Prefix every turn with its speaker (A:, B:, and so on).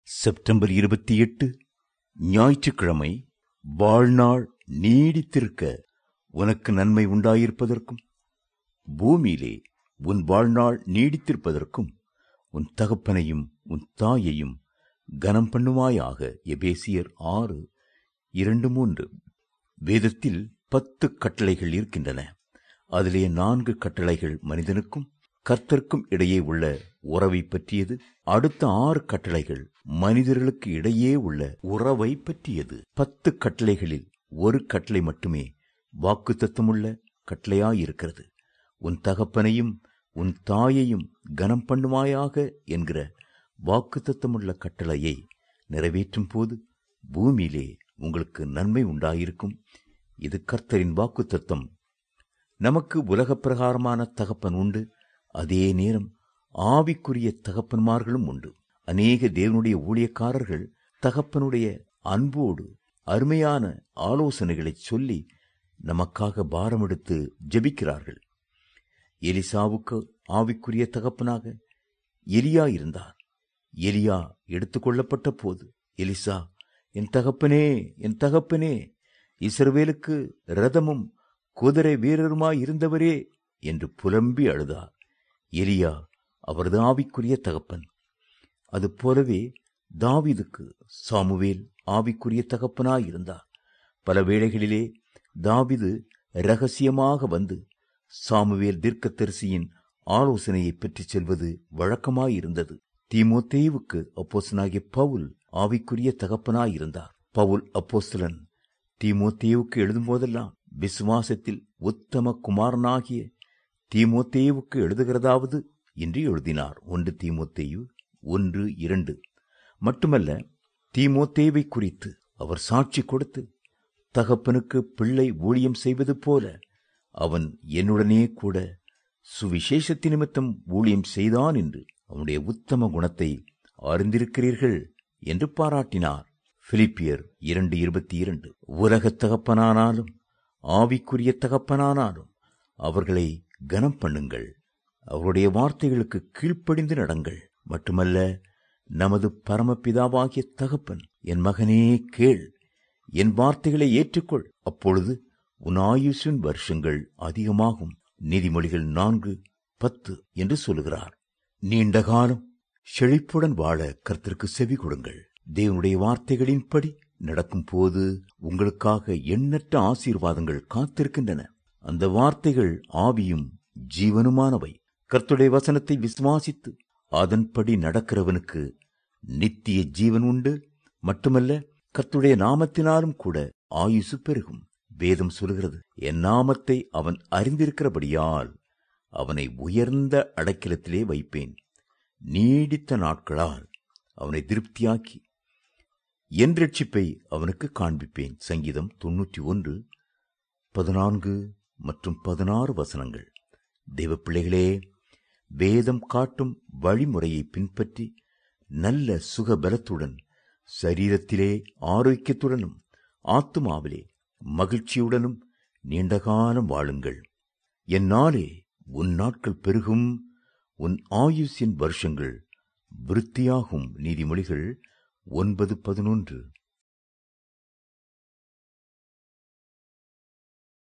A: September 28 ஞாயிற்றுக்கிழமை. வாழ்நாள் நீடித்திருக்க உனக்கு நன்மை உண்டாயிருப்பதற்கும் பூமியிலே உன் வாழ்நாள் நீடித்திருப்பதற்கும் உன் தகப்பனையும் உன் தாயையும் கனம் பண்ணுவாயாக. எபேசியர் 6:2-3. வேதத்தில் 10 கட்டளைகள் இருக்கின்றன. அதிலே 4 கட்டளைகள் மனிதனுக்கும் கர்த்தருக்கும் இடையே உள்ள உறவை பற்றியது. அடுத்த 6 கட்டளைகள் மனிதர்களுக்கு இடையே உள்ள உறவை பற்றியது. 10 கட்டளைகளில் ஒரு கட்டளை மட்டுமே வாக்குத்தத்தமுள்ள கட்டளையாயிருக்கிறது. உன் தகப்பனையும் உன் தாயையும் கனம் பண்ணுவாயாக என்கிற வாக்குத்தத்தமுள்ள கட்டளையை நிறைவேற்றும் போது பூமியிலே உங்களுக்கு நன்மை உண்டாயிருக்கும். இது கர்த்தரின் வாக்குத்தத்தம். நமக்கு உலக பிரகாரமான தகப்பன் உண்டு. அதே நேரம் ஆவிக்குரிய தகப்பன்மார்களும் உண்டு. அநேக தேவனுடைய ஊழியக்காரர்கள் தகப்பனுடைய அன்போடு அருமையான ஆலோசனைகளை சொல்லி நமக்காக பாரமெடுத்து ஜெபிக்கிறார்கள். எலிசாவுக்கு ஆவிக்குரிய தகப்பனாக எலியா இருந்தார். எலியா எடுத்துக்கொள்ளப்பட்ட போது எலிசா, என் தகப்பனே, என் தகப்பனே, இஸ்ரவேலுக்கு இரதமும் குதிரை வீரருமாயிருந்தவரே என்று புலம்பி அழுதார். எலியா அவரது ஆவிக்குரிய தகப்பன். அது போலவே தாவீதுக்கு சாமுவேல் ஆவிக்குரிய தகப்பனாயிருந்தார். பல வேளைகளிலே தாவீது இரகசியமாக வந்து சாமுவேல் தீர்க்கதரிசியின் ஆலோசனையை பெற்றுச் செல்வது வழக்கமாயிருந்தது. தீமோத்தேயுவுக்கு அப்போஸ்தலனாகிய பவுல் ஆவிக்குரிய தகப்பனாயிருந்தார். பவுல் அப்போஸ்தலன் தீமோத்தேயுவுக்கு எழுதும் போதெல்லாம் விசுவாசத்தில் உத்தம குமாரனாகிய தீமோத்தேயுவுக்கு எழுதுகிறதாவது என்று எழுதினார். 1 தீமோத்தேயு 1:2. மட்டுமல்ல, தீமோத்தேயுவை குறித்து அவர் சாட்சி கொடுத்து, தகப்பனுக்கு பிள்ளை ஊழியம் செய்வது போல அவன் என்னுடனே கூட சுவிசேஷத்தி நிமித்தம் ஊழியம் செய்தான் என்று அவனுடைய உத்தம குணத்தை அறிந்திருக்கிறீர்கள் என்று பாராட்டினார். பிலிப்பியர் 2:22. உலகத் தகப்பனானாலும் ஆவிக்குரிய தகப்பனானாலும் அவர்களை கனம் பண்ணுங்கள். அவருடைய வார்த்தைகளுக்கு கீழ்ப்படிந்து நடங்கள். மட்டுமல்ல, நமது பரமபிதாவாகிய தகப்பன், என் மகனே கேள், என் வார்த்தைகளை ஏற்றுக்கொள், அப்பொழுது உன் ஆயுசின் வருஷங்கள் அதிகமாகும். நீதிமொழிகள் 4:10 என்று சொல்லுகிறார். நீண்ட காலம் செழிப்புடன் வாழ கர்த்தருக்கு செவி கொடுங்கள். தேவனுடைய வார்த்தைகளின்படி நடக்கும் போது உங்களுக்காக எண்ணற்ற ஆசீர்வாதங்கள் காத்திருக்கின்றன. அந்த வார்த்தைகள் ஆவியும் ஜீவனுமானவை. கர்த்தருடைய வசனத்தை விசுவாசித்து அதன்படி நடக்கிறவனுக்கு நித்திய ஜீவன் உண்டு. மட்டுமல்ல, கர்த்தருடைய நாமத்தினாலும் கூட ஆயுசு பெருகும். வேதம் சொல்கிறது, என் நாமத்தை அவன் அறிந்திருக்கிறபடியால் அவனை உயர்ந்த அடைக்கலத்திலே வைப்பேன். நீடித்த நாட்களால் அவனை திருப்தியாக்கி என் இரட்சிப்பை அவனுக்கு காண்பிப்பேன். சங்கீதம் 91:14 மற்றும் 16 வசனங்கள். தேவ பிள்ளைகளே, வேதம் காட்டும் வழிமுறையை பின்பற்றி நல்ல சுகபலத்துடன், சரீரத்திலே ஆரோக்கியத்துடனும் ஆத்துமாவிலே மகிழ்ச்சியுடனும் நீண்டகாலம் வாழுங்கள். என்னாலே உன் நாட்கள் பெருகும், உன் ஆயுசின் வருஷங்கள் விருத்தியாகும். நீதிமொழிகள் 9:11.